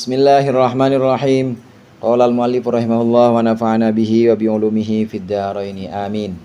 Bismillahirrahmanirrahim. Qala al-muallif rahimahullah wa nafa'ana bihi wa bi ulumihi fid dharain. Amin.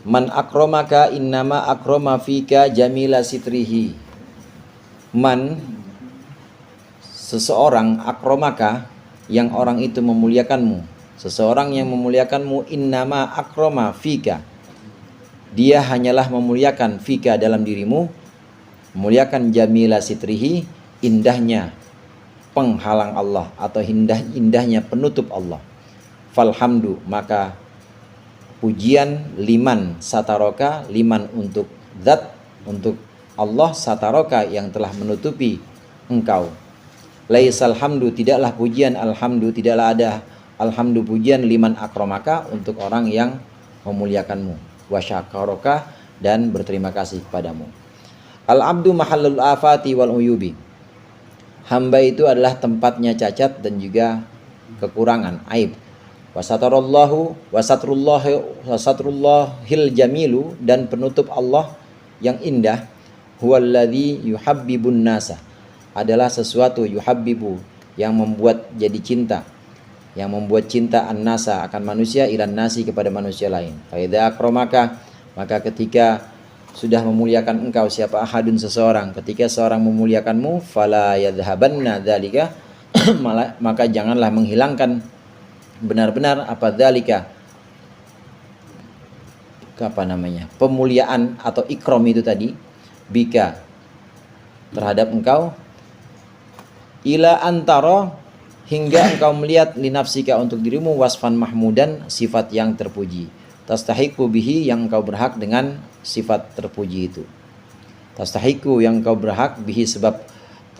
Man akramaka innama akrama fika jamila sitrihi. Man, seseorang, akramaka, yang orang itu memuliakanmu. Seseorang yang memuliakanmu, innama akrama fika, dia hanyalah memuliakan fika dalam dirimu, memuliakan jamila sitrihi, indahnya penghalang Allah atau indahnya penutup Allah. Falhamdu, maka pujian liman sataroka, liman untuk zat, untuk Allah, sataroka yang telah menutupi engkau. Laisal hamdu, tidaklah pujian alhamdu, tidaklah ada alhamdu pujian liman akramaka, untuk orang yang memuliakanmu, wasyakaraka, dan berterima kasih kepadamu. Al abdu mahallul afati wal uyubi, hamba itu adalah tempatnya cacat dan juga kekurangan, aib. Wasatrullahil jamilu, dan penutup Allah yang indah, huwallazi yuhabbibun nasa, adalah sesuatu yuhabbibu, yang membuat jadi cinta, yang membuat cinta an-nasa akan manusia, ilan nasi, kepada manusia lain. Fa idza akramaka, maka ketika sudah memuliakan engkau siapa ahadun, seseorang, ketika seorang memuliakanmu, fala yadhhabanna dzalika, maka janganlah menghilangkan benar-benar apa dzalika, pemuliaan atau ikram itu tadi, bika, terhadap engkau, ila antara, hingga engkau melihat linafsika, untuk dirimu, wasfan mahmudan, sifat yang terpuji, tastahiqu bihi, yang engkau berhak dengan sifat terpuji itu. Tastahiqu, yang engkau berhak, bihi, sebab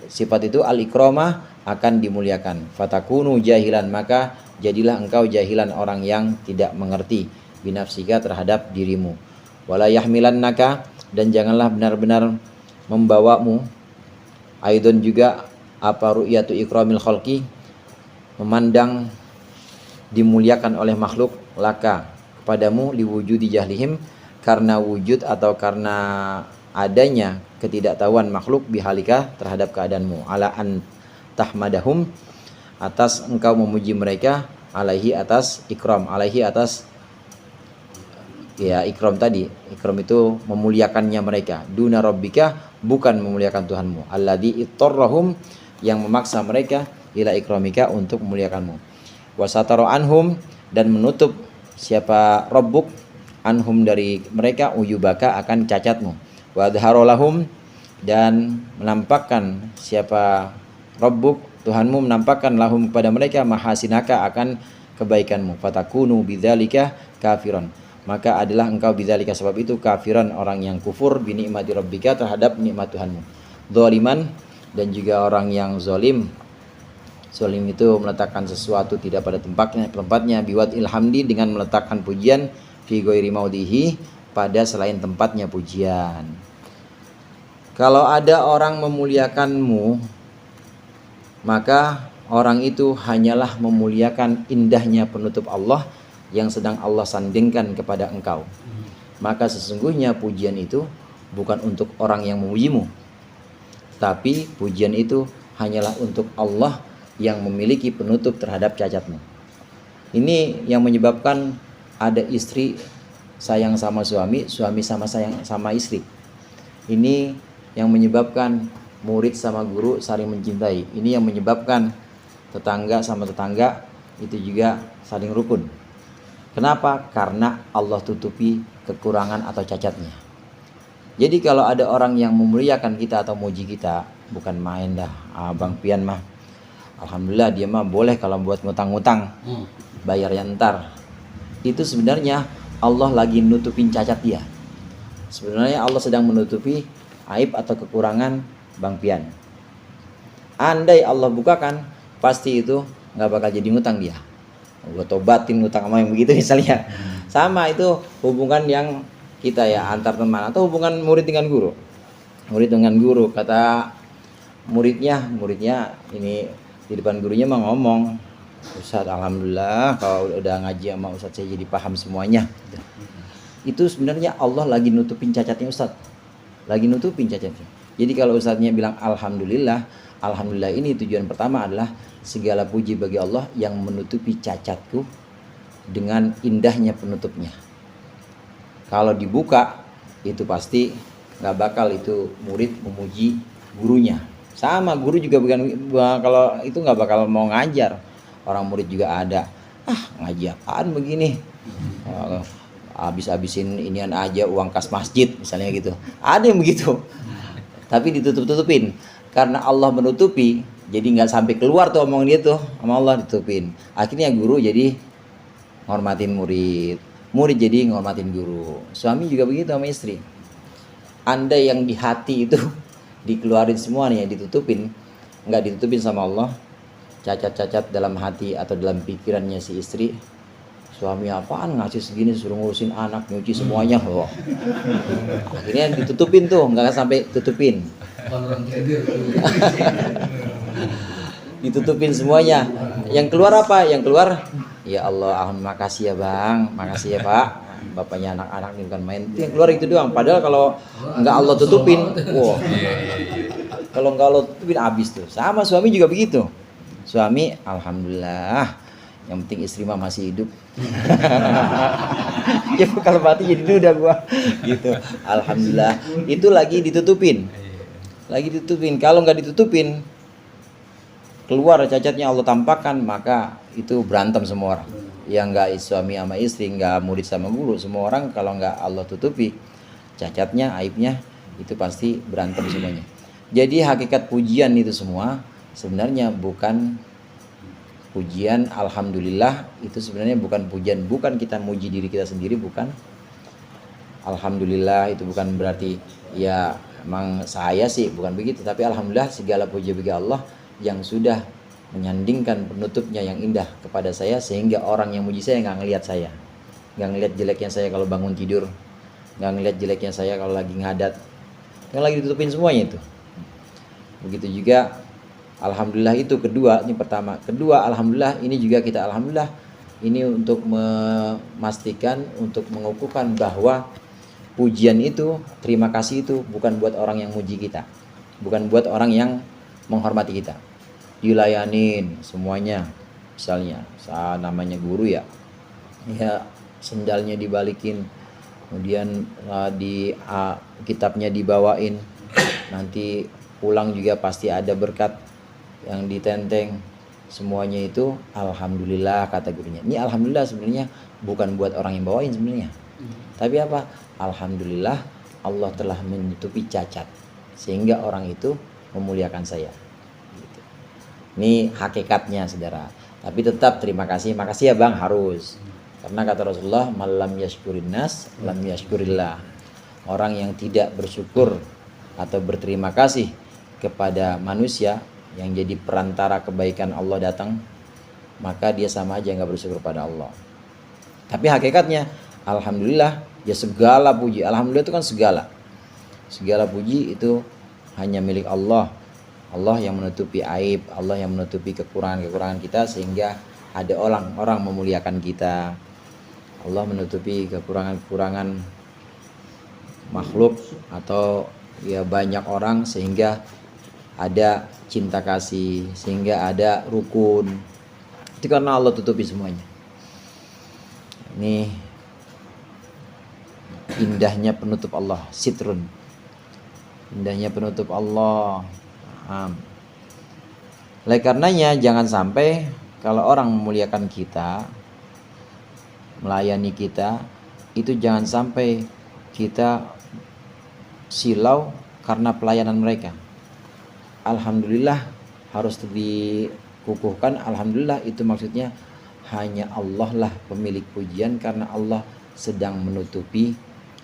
sifat itu, al-ikramah, akan dimuliakan. Fatakunu jahilan, maka jadilah engkau jahilan, orang yang tidak mengerti, binafsika, terhadap dirimu. Wala yahmilannaka, dan janganlah benar-benar membawamu, aidon juga apa, ru'yatu ikramil khalqi, memandang dimuliakan oleh makhluk, laka, kepadamu, liwujudi jahlihim, karena wujud atau karena adanya ketidaktahuan makhluk, bihalika, terhadap keadaanmu, ala an tahmadahum, atas engkau memuji mereka, alaihi, atas ikram, alaihi, atas ya ikram tadi. Ikram itu memuliakannya mereka, duna rabbika, bukan memuliakan Tuhanmu, alladzi ittarrahum, yang memaksa mereka, ila ikramika, untuk memuliakanmu. Wasatara anhum, dan menutup siapa rabbuk, anhum, dari mereka, uyubaka, akan cacatmu. Wa adhara lahum, dan menampakkan siapa rabbuk, Tuhanmu, menampakkan lahum, kepada mereka, mahasinaka, akan kebaikanmu. Fatakunu bidzalika kafiran, maka adalah engkau bidzalika, sebab itu, kafiran, orang yang kufur, bi ni'mati rabbika, terhadap nikmat Tuhanmu. Dzaliman, dan juga orang yang zalim. Zalim itu meletakkan sesuatu tidak pada tempatnya, biwat ilhamdi, dengan meletakkan pujian, fi ghairi maudihi, pada selain tempatnya pujian. Kalau ada orang memuliakanmu, maka orang itu hanyalah memuliakan indahnya penutup Allah, yang sedang Allah sandingkan kepada engkau. Maka sesungguhnya pujian itu bukan untuk orang yang memujimu, tapi pujian itu hanyalah untuk Allah yang memiliki penutup terhadap cacatmu. Ini yang menyebabkan ada istri sayang sama suami, suami sama sayang sama istri. Ini yang menyebabkan murid sama guru saling mencintai. Ini yang menyebabkan tetangga sama tetangga itu juga saling rukun. Kenapa? Karena Allah tutupi kekurangan atau cacatnya. Jadi kalau ada orang yang memuliakan kita atau muji kita, bukan main dah. Bang Pian mah, alhamdulillah dia mah boleh kalau buat ngutang-ngutang, bayarnya ntar. Itu sebenarnya Allah lagi nutupin cacat dia. Sebenarnya Allah sedang menutupi aib atau kekurangan Bang Pian. Andai Allah bukakan, pasti itu nggak bakal jadi ngutang dia. Gue tobatin ngutang sama yang begitu misalnya. Sama itu hubungan yang kita ya, antar teman, atau hubungan murid dengan guru. Murid dengan guru, kata muridnya ini di depan gurunya mah ngomong, Ustaz, alhamdulillah kalau udah ngaji sama Ustaz saya jadi paham semuanya. Itu sebenarnya Allah lagi nutupin cacatnya Ustaz. Lagi nutupin cacatnya. Jadi kalau Ustaznya bilang alhamdulillah, Alhamdulillah ini tujuan pertama adalah segala puji bagi Allah yang menutupi cacatku dengan indahnya penutupnya. Kalau dibuka itu pasti nggak bakal itu murid memuji gurunya. Sama guru juga bukan, kalau itu nggak bakal mau ngajar. Orang murid juga ada, ngaji apaan begini, habis-habisin inian aja uang kas masjid misalnya gitu. Ada yang begitu. Tapi ditutup-tutupin karena Allah menutupi, jadi nggak sampai keluar tuh omong dia tuh sama Allah, ditutupin. Akhirnya guru jadi ngormatin murid, murid jadi ngormatin guru. Suami juga begitu sama istri. Anda yang di hati itu dikeluarin semua nih, yang ditutupin, nggak ditutupin sama Allah, cacat-cacat dalam hati atau dalam pikirannya si istri, suami apaan ngasih segini, suruh ngurusin anak, nyuci semuanya loh. Akhirnya ditutupin tuh, nggak sampai tutupin. Ditutupin semuanya. Yang keluar apa? Yang keluar, ya Allah, makasih ya bang, makasih ya pak, bapaknya anak-anak ini bukan main. Itu yang keluar itu doang. Padahal kalau nggak Allah tutupin, wow. Kalau nggak Allah tutupin habis tuh. Sama suami juga begitu. Suami, alhamdulillah, yang penting istri mah masih hidup. Ya kalau mati jadi duda gua gitu. Alhamdulillah, itu lagi ditutupin. Lagi ditutupin. Kalau nggak ditutupin, keluar cacatnya Allah tampakkan, maka itu berantem semua orang. Yang nggak suami sama istri, nggak murid sama guru, semua orang kalau nggak Allah tutupi cacatnya, aibnya, itu pasti berantem semuanya. Jadi hakikat pujian itu semua sebenarnya bukan pujian alhamdulillah, itu sebenarnya bukan pujian, bukan kita muji diri kita sendiri, bukan. Alhamdulillah itu bukan berarti ya emang saya sih, bukan begitu. Tapi alhamdulillah segala puji bagi Allah yang sudah menyandingkan penutupnya yang indah kepada saya, sehingga orang yang muji saya nggak ngelihat saya, nggak ngelihat jeleknya saya kalau bangun tidur, nggak ngelihat jeleknya saya kalau lagi ngadat, yang lagi ditutupin semuanya itu. Begitu juga alhamdulillah itu kedua, ini pertama. Kedua, alhamdulillah ini juga kita alhamdulillah ini untuk memastikan, untuk mengukuhkan bahwa pujian itu, terima kasih itu bukan buat orang yang muji kita, bukan buat orang yang menghormati kita, dilayanin semuanya. Misalnya namanya guru ya sendalnya dibalikin, kemudian di kitabnya dibawain, nanti pulang juga pasti ada berkat yang ditenteng, semuanya itu alhamdulillah kata gurunya. Ini alhamdulillah sebenarnya bukan buat orang yang bawain sebenarnya, tapi apa? Alhamdulillah Allah telah menutupi cacat sehingga orang itu memuliakan saya gitu. Ini hakikatnya saudara. Tapi tetap terima kasih, makasih ya bang, harus. Karena kata Rasulullah, malam yashkurin nas lam yashkurillah. Orang yang tidak bersyukur atau berterima kasih kepada manusia yang jadi perantara kebaikan Allah datang, maka dia sama aja nggak bersyukur pada Allah. Tapi hakikatnya alhamdulillah ya segala puji. Alhamdulillah itu kan segala puji itu hanya milik Allah. Allah yang menutupi aib, Allah yang menutupi kekurangan-kekurangan kita sehingga ada orang memuliakan kita. Allah menutupi kekurangan-kekurangan makhluk atau ya banyak orang sehingga ada cinta kasih, sehingga ada rukun. Itu karena Allah tutupi semuanya. Ini indahnya penutup Allah, sitrun. Indahnya penutup Allah. Oleh karenanya jangan sampai kalau orang memuliakan kita, melayani kita, itu jangan sampai kita silau karena pelayanan mereka. Alhamdulillah harus dikukuhkan. Alhamdulillah itu maksudnya hanya Allah lah pemilik pujian, karena Allah sedang menutupi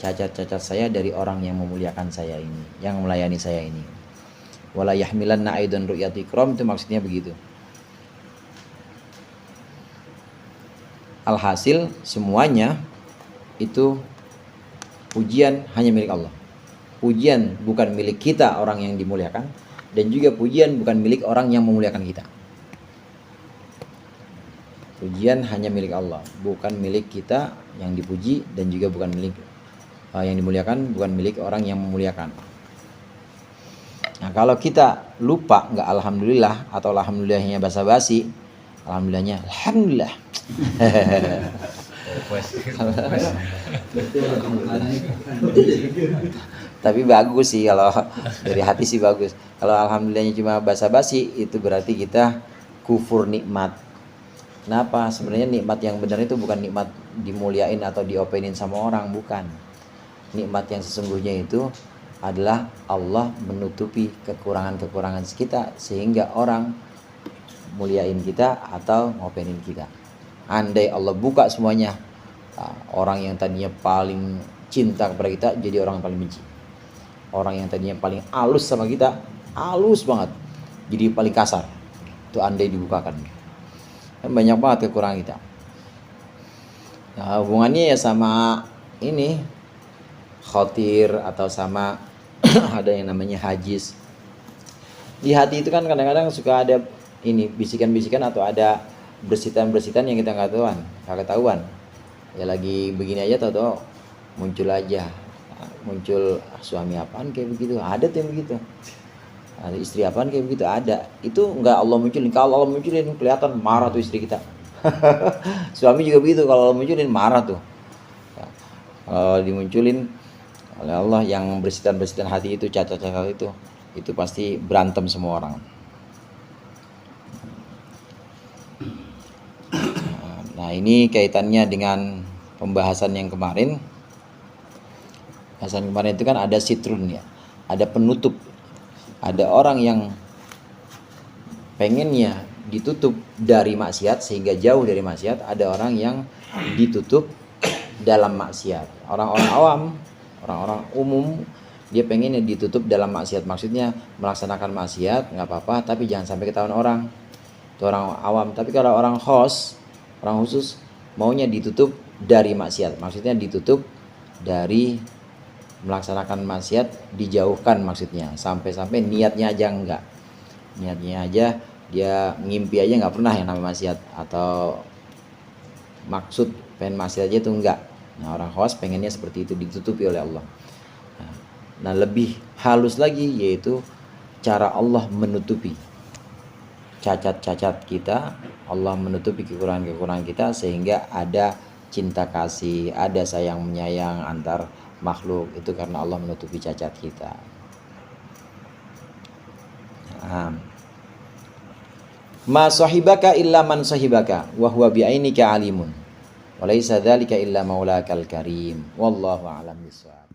cacat-cacat saya dari orang yang memuliakan saya ini, yang melayani saya ini. Wala yahmilanna aidan ru'yati ikram, itu maksudnya begitu. Alhasil semuanya itu pujian hanya milik Allah. Pujian bukan milik kita orang yang dimuliakan, dan juga pujian bukan milik orang yang memuliakan kita. Pujian hanya milik Allah, bukan milik kita yang dipuji, dan juga bukan milik yang dimuliakan, bukan milik orang yang memuliakan. Nah, kalau kita lupa nggak alhamdulillah atau alhamdulillahnya basa-basi, alhamdulillahnya alhamdulillah. Tapi bagus sih kalau dari hati sih bagus. Kalau alhamdulillahnya cuma basa-basi, itu berarti kita kufur nikmat. Kenapa? Sebenarnya nikmat yang benar itu bukan nikmat dimuliain atau diopenin sama orang, bukan. Nikmat yang sesungguhnya itu adalah Allah menutupi kekurangan-kekurangan kita sehingga orang muliain kita atau ngopenin kita. Andai Allah buka semuanya, orang yang tadinya paling cinta kepada kita jadi orang yang paling benci. Orang yang tadinya paling halus sama kita, halus banget, jadi paling kasar. Itu andai dibukakan. Kan banyak banget kekurangan kita. Nah, hubungannya ya sama ini khotir atau sama ada yang namanya hajis. Di hati itu kan kadang-kadang suka ada ini bisikan-bisikan atau ada bersitan-bersitan yang kita nggak ketahuan. Ya lagi begini aja tahu muncul aja, muncul suami apaan kayak begitu, ada tuh yang begitu. Ada istri apaan kayak begitu, ada. Itu nggak Allah munculin. Kalau Allah munculin kelihatan marah tuh istri kita. Suami juga begitu, kalau Allah munculin marah tuh. Kalau dimunculin oleh Allah yang bersitan-bersitan hati itu, cacat-cacat itu pasti berantem semua orang. Nah, ini kaitannya dengan pembahasan yang kemarin. Pembahasan kemarin itu kan ada sitrun ya, ada penutup. Ada orang yang pengennya ditutup dari maksiat sehingga jauh dari maksiat, ada orang yang ditutup dalam maksiat. Orang-orang awam, orang-orang umum, dia pengennya ditutup dalam maksiat. Maksudnya melaksanakan maksiat nggak apa-apa, tapi jangan sampai ketahuan orang. Itu orang awam. Tapi kalau orang khusus maunya ditutup dari maksiat. Maksudnya ditutup dari melaksanakan maksiat, dijauhkan maksudnya. Sampai-sampai niatnya aja enggak. Niatnya aja dia ngimpi aja nggak pernah yang namanya maksiat, atau maksud pengen maksiat aja itu enggak. Nah, orang khawas pengennya seperti itu, ditutupi oleh Allah. Nah, lebih halus lagi yaitu cara Allah menutupi cacat-cacat kita, Allah menutupi kekurangan-kekurangan kita sehingga ada cinta kasih, ada sayang menyayang antar makhluk, itu karena Allah menutupi cacat kita. Ma sahibaka illa man sahibaka wa huwa bi'ainika alimun wa laisa dzalika illa maulakal karim wallahu a'lam bissawab.